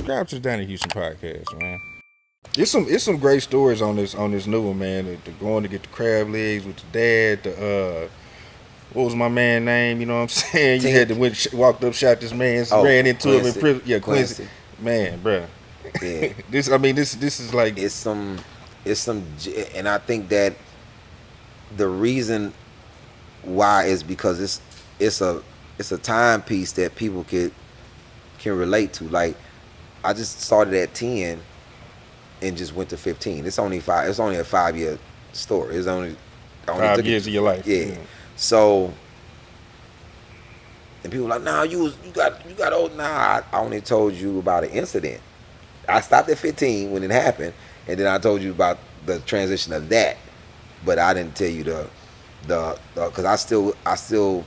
subscribe to the Donnie Houston podcast, man. It's some great stories on this new one, man. The going to get the crab legs with the dad. What was my man name? You know what I'm saying? You had to walked up, shot this man, ran into him in prison. Yeah, Quincy. Man, bro. Yeah. This is like it's some, and I think that the reason why is because it's a timepiece that people can relate to. Like, I just started at 10 and just went to 15. It's only a 5-year story. It's only 5 years of your life. Yeah. So, and people are like, nah, you got old. Nah, I only told you about an incident. I stopped at 15 when it happened, and then I told you about the transition of that. But I didn't tell you the because I still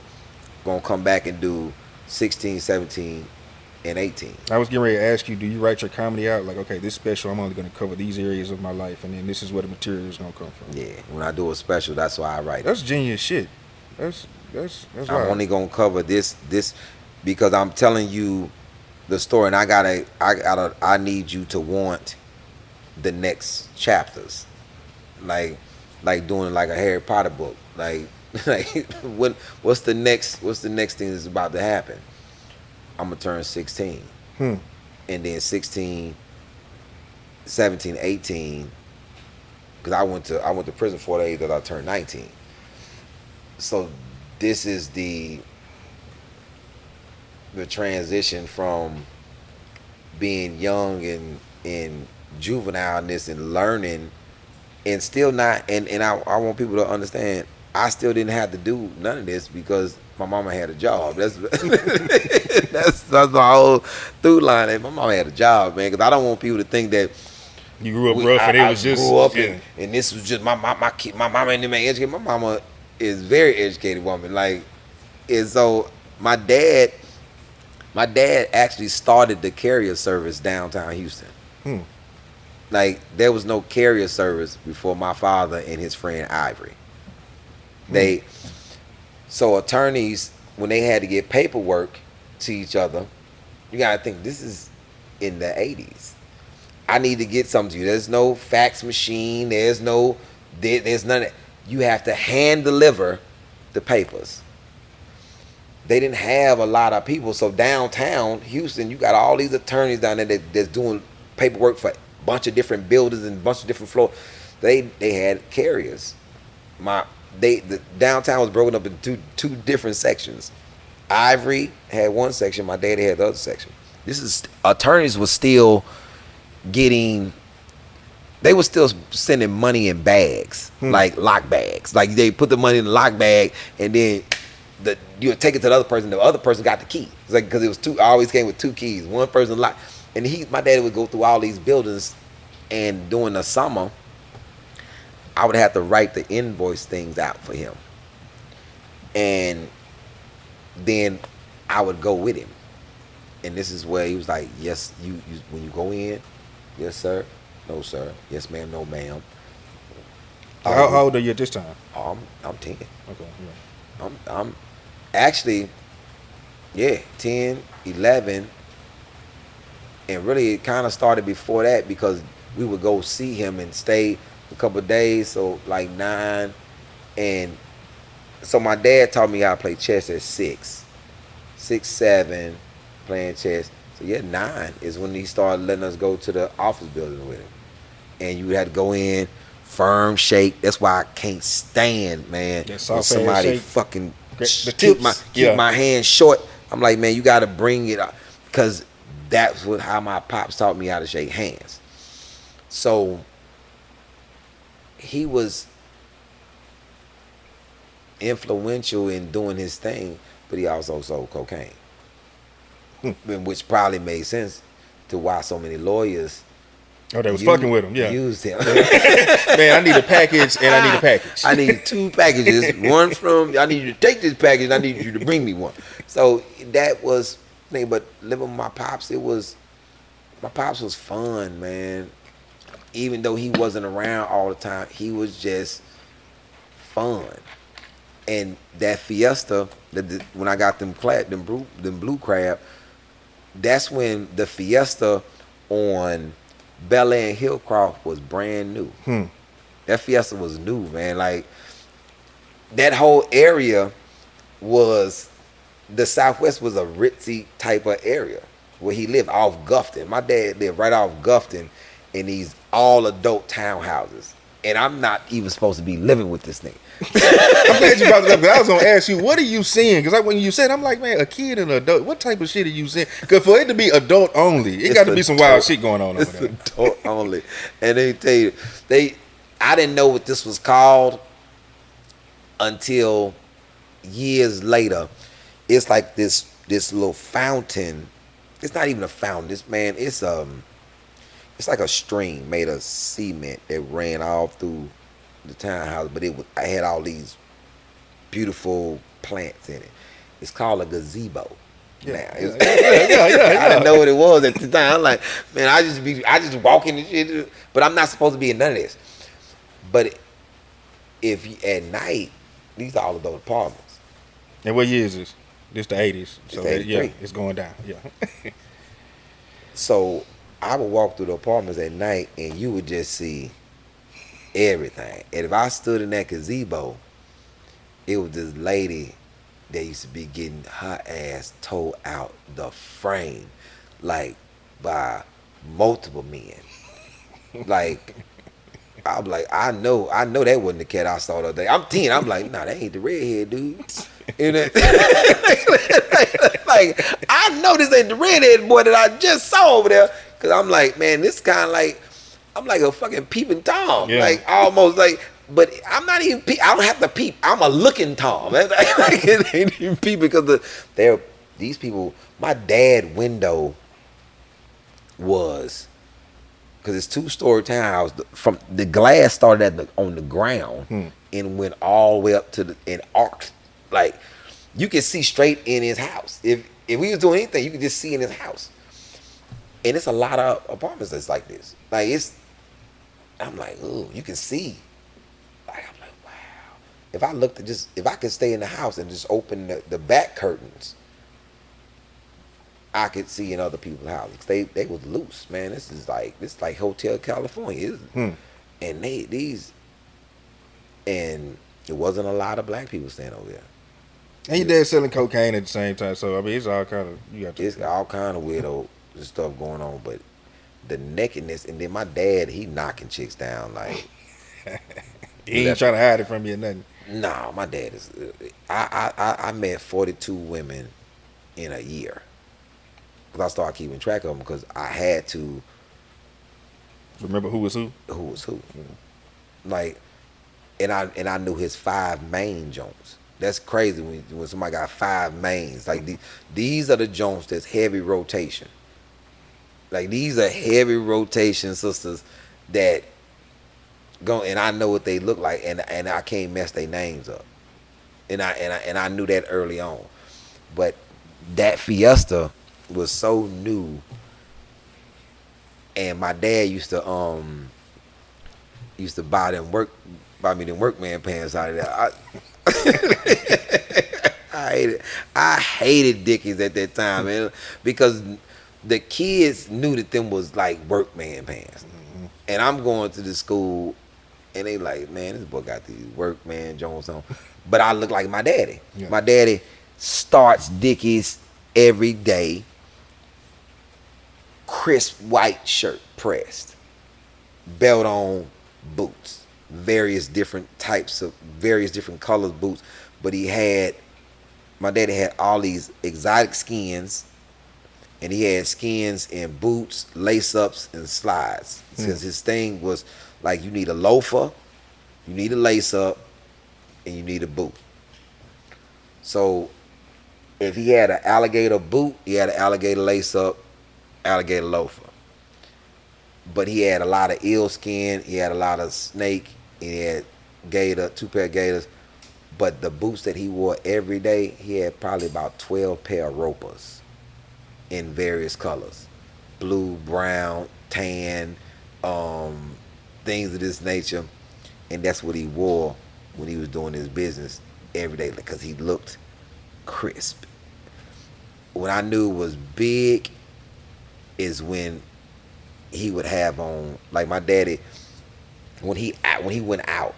gonna come back and do 16, 17, and 18. I was getting ready to ask you, do you write your comedy out like, okay, this special I'm only going to cover these areas of my life, and then this is where the material is going to come from? Yeah, when I do a special, that's why I write. That's genius shit. That's I'm only gonna cover this because I'm telling you the story, and I need you to want the next chapters, like doing like a Harry Potter book, like what's the next thing that's about to happen. I'm gonna turn 16, and then 16, 17, 18, because I went to prison 4 days that I turned 19. So this is the transition from being young and juvenileness and learning, and still not. And I want people to understand, I still didn't have to do none of this because my mama had a job. That's the whole through line. My mama had a job, man. Because I don't want people to think that you grew up rough and it was just grew up and this was just my mama and them ain't educated. My mama is very educated woman. Like, and so my dad actually started the carrier service downtown Houston. Like, there was no carrier service before my father and his friend Ivory. So attorneys, when they had to get paperwork to each other, you gotta think, this is in the 80s. I need to get something to you. There's no fax machine. There's none of, you have to hand deliver the papers. They didn't have a lot of people. So downtown Houston, you got all these attorneys down there that's doing paperwork for a bunch of different buildings and a bunch of different floors. They had carriers. The downtown was broken up into two different sections. Ivory had one section. My daddy had the other section. Attorneys was still getting. They were still sending money in bags, like lock bags. Like, they put the money in the lock bag, and then you would take it to the other person. The other person got the key. It's like, because it was two. I always came with two keys. One person locked, and my daddy would go through all these buildings, and during the summer, I would have to write the invoice things out for him, and then I would go with him. And this is where he was like, yes, you when you go in, yes sir, no sir, yes ma'am, no ma'am. How old are you at this time? I'm 10. Okay. Yeah. I'm actually, 10, 11, and really it kind of started before that, because we would go see him and stay a couple of days, so like 9, and so my dad taught me how to play chess at 6, 7, playing chess. So 9 is when he started letting us go to the office building with him, and you had to go in, firm shake. That's why I can't stand, man, when somebody fucking keep my hand short. I'm like, man, you got to bring it up, because that's how my pops taught me how to shake hands. So he was influential in doing his thing, but he also sold cocaine, which probably made sense to why so many lawyers fucking with him. Yeah, used him. Man, I need a package, and I need a package. I need 2 packages. One from, I need you to take this package, and I need you to bring me one. So that was thing. But living with my pops, my pops was fun, man. Even though he wasn't around all the time, he was just fun. And that Fiesta, when I got them blue crab, that's when the Fiesta on Bel Air and Hillcroft was brand new. That Fiesta was new, man. Like that whole area was the Southwest was a ritzy type of area where he lived off Gufton. My dad lived right off Gufton in these all adult townhouses. And I'm not even supposed to be living with this nigga. I'm glad you brought it up because I was gonna ask you, what are you seeing? Because like when you said, I'm like, man, a kid and an adult, what type of shit are you seeing? Because for it to be adult only, it got to be some wild shit going on over It's there. adult only. And they tell you, I didn't know what this was called until years later. It's like this little fountain. It's not even a fountain. It's like a stream made of cement that ran all through the townhouse, but I had all these beautiful plants in it. It's called a gazebo. Yeah, Now, yeah. I didn't know what it was at the time. I'm like, man, I just walk in and shit, but I'm not supposed to be in none of this. But if you, at night, these are all adult apartments. And what year is this? This the 80s. So It's 83. yeah, it's going down. Yeah. So I would walk through the apartments at night and you would just see everything. And if I stood in that gazebo, it was this lady that used to be getting her ass towed out the frame, like by multiple men. Like I'm like, I know that wasn't the cat I saw the other day. I'm 10. I'm like, nah, that ain't the redhead dude. You know? Like, I know this ain't the redhead boy that I just saw over there. Cause I'm like, man, this kind of like, I'm like a fucking peeping Tom. Yeah. Like almost like, but I'm not even I don't have to peep. I'm a looking Tom. Like, it ain't even peep because these people, my dad window was, because it's 2-story townhouse. From the glass started on the ground and went all the way up to and arced. Like you could see straight in his house. If we was doing anything, you could just see in his house. And it's a lot of apartments that's like this. Like I'm like, ooh, you can see. Like I'm like, wow. If I could stay in the house and just open the back curtains, I could see in other people's houses. They was loose, man. This is like Hotel California, and and it wasn't a lot of black people staying over there. And your dad's selling cocaine at the same time, so I mean, it's all kind of It's all kind of weirdo stuff going on, but the nakedness, and then my dad, he knocking chicks down like. He ain't trying to hide it from you or nothing. Nah, my dad is. I met 42 women in a year. Because I started keeping track of them because I had to remember who was who. Who was who? Like, and I knew his 5 main joints. That's crazy when somebody got 5 mains. Like these are the joints that's heavy rotation. Like these are heavy rotation sisters that go, and I know what they look like, and I can't mess their names up. And I knew that early on. But that Fiesta was so new, and my dad used to buy me them workman pants out of there. I hated Dickies at that time, man, because the kids knew that them was like workman pants. And I'm going to the school and they like, man, this boy got these workman Jones on. But I look like my daddy. Yeah. My daddy starts Dickies every day. Crisp white shirt pressed. Belt on, boots. Various different colors boots. But my daddy had all these exotic skins. And he had skins in boots, lace-ups, and slides. Since his thing was like, you need a loafer, you need a lace-up, and you need a boot. So if he had an alligator boot, he had an alligator lace-up, alligator loafer. But he had a lot of eel skin, he had a lot of snake, he had gator, 2 pair of gators. But the boots that he wore every day, he had probably about 12 pair of ropers in various colors. Blue, brown, tan, things of this nature. And that's what he wore when he was doing his business every day, because he looked crisp. When I knew it was big is when he would have on, like my daddy, when he went out,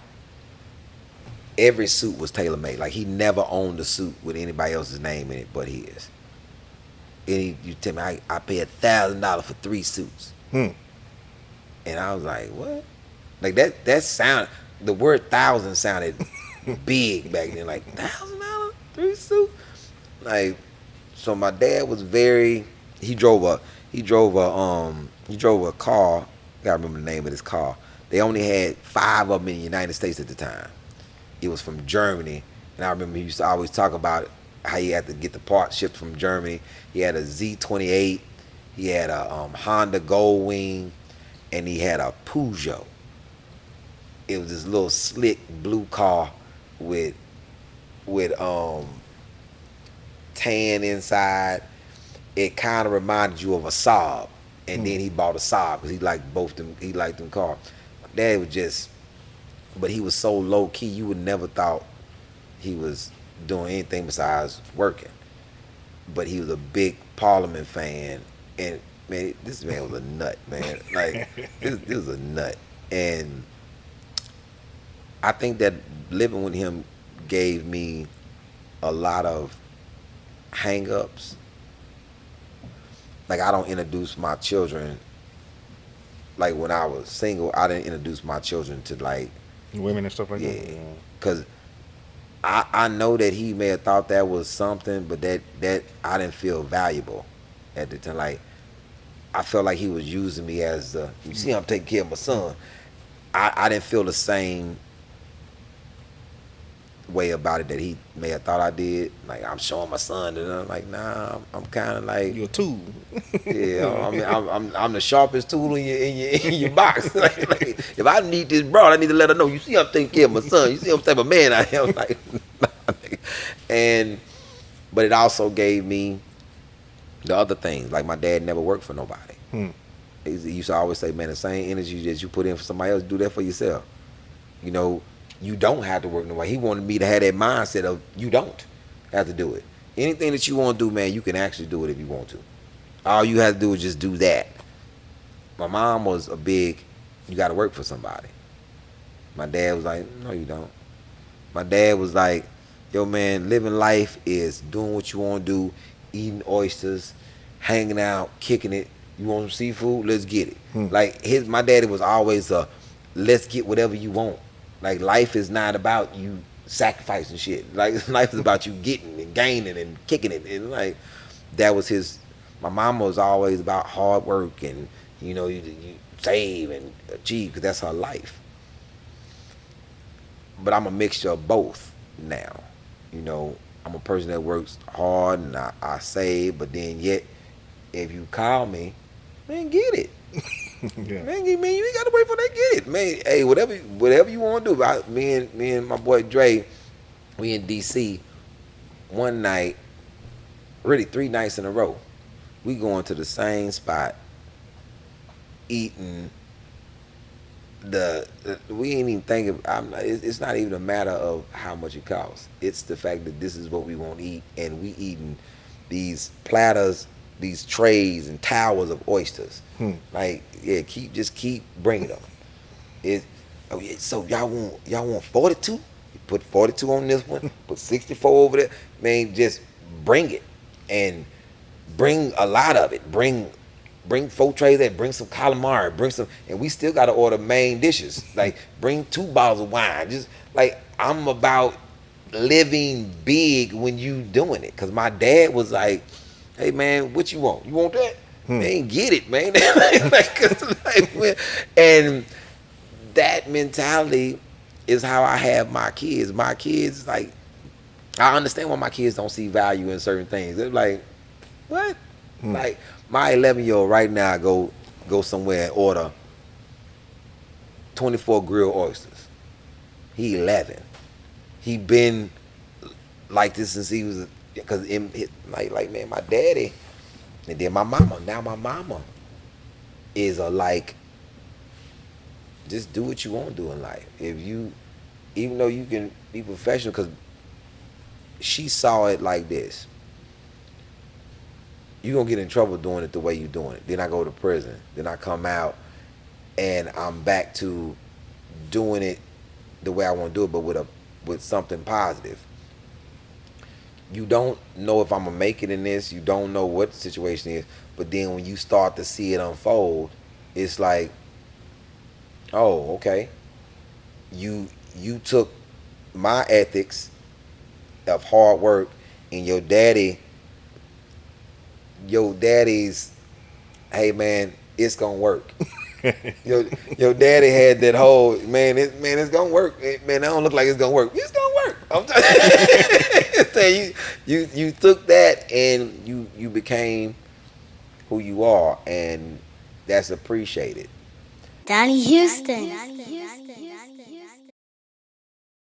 every suit was tailor made. Like he never owned a suit with anybody else's name in it but his. And you tell me I paid $1,000 for 3 suits, and I was like, what? Like that sound. The word thousand sounded big back then. Like $1,000, 3 suits. Like, so my dad was very. He drove a car. I gotta remember the name of this car. They only had 5 of them in the United States at the time. It was from Germany, and I remember he used to always talk about how he had to get the parts shipped from Germany. He had a Z28, he had a Honda Goldwing, and he had a Peugeot. It was this little slick blue car with tan inside. It kind of reminded you of a Saab, and then he bought a Saab because he liked both them. He liked them cars. My dad was just, but he was so low key. You would never thought he was doing anything besides working. But he was a big Parliament fan, and man, this man was a nut, man. Like this was a nut, and I think that living with him gave me a lot of hang-ups. Like I don't introduce my children. Like when I was single, I didn't introduce my children to like women and stuff like that. Yeah, because I know that he may have thought that was something, but that I didn't feel valuable at the time. Like I felt like he was using me as the, you see, I'm taking care of my son. I didn't feel the same way about it that he may have thought I did. Like I'm showing my son, and I'm like, nah, I'm kind of like You're a tool. yeah. I mean, I'm the sharpest tool in your box. like, if I need this broad, I need to let her know. You see, I'm taking care of my son. You see, I'm the type of man I am. Like, and but it also gave me the other things. Like my dad never worked for nobody. He used to always say, man, the same energy that you put in for somebody else, do that for yourself. You know, you don't have to work no way. He wanted me to have that mindset of you don't have to do it. Anything that you want to do, man, you can actually do it if you want to. All you have to do is just do that. My mom was a big, you got to work for somebody. My dad was like, no, you don't. My dad was like, yo, man, living life is doing what you want to do, eating oysters, hanging out, kicking it. You want some seafood? Let's get it. Like my daddy was always a, let's get whatever you want. Like life is not about you sacrificing shit. Like life is about you getting and gaining and kicking it. And like that was his. My mama was always about hard work and you know you save and achieve because that's her life. But I'm a mixture of both now. You know, I'm a person that works hard and I save, but then yet if you call me, man, get it. Yeah. Man, you ain't got to wait for that. Get it, man. Hey, whatever you want to do. Me and my boy Dre, we in DC one night, really 3 nights in a row. We going to the same spot, eating. We ain't even thinking. It's not even a matter of how much it costs. It's the fact that this is what we want to eat, and we eating these platters, these trays and towers of oysters. Like, yeah, just keep bringing them. So y'all want 42? You put 42 on this one, put 64 over there. Man, just bring it and bring a lot of it. Bring 4 trays there, bring some calamari, bring some, and we still gotta order main dishes. Like bring 2 bottles of wine. Just like I'm about living big when you doing it. Cause my dad was like, hey man, what you want? You want that? Man, get it, man. And that mentality is how I have my kids. My kids, like, I understand why my kids don't see value in certain things. They're like, what? Like, my 11-year-old right now go somewhere and order 24 grilled oysters. He 11. He been like this since he was, because like man, my daddy, and then my mama. Now my mama is like, just do what you want to do in life. Even though you can be professional, because she saw it like this. you're gonna get in trouble doing it the way you're doing it. Then I go to prison. Then I come out and I'm back to doing it the way I want to do it, but with something positive. You don't know if I'm gonna make it in this. You don't know what the situation is. But then when you start to see it unfold, it's like, oh, okay. You took my ethics of hard work and your daddy's, hey man, it's gonna work. Your daddy had that whole it's gonna work. Man, I don't look like it's gonna work. It's gonna work. I'm telling you took that and you became who you are, and that's appreciated. Donnie Houston.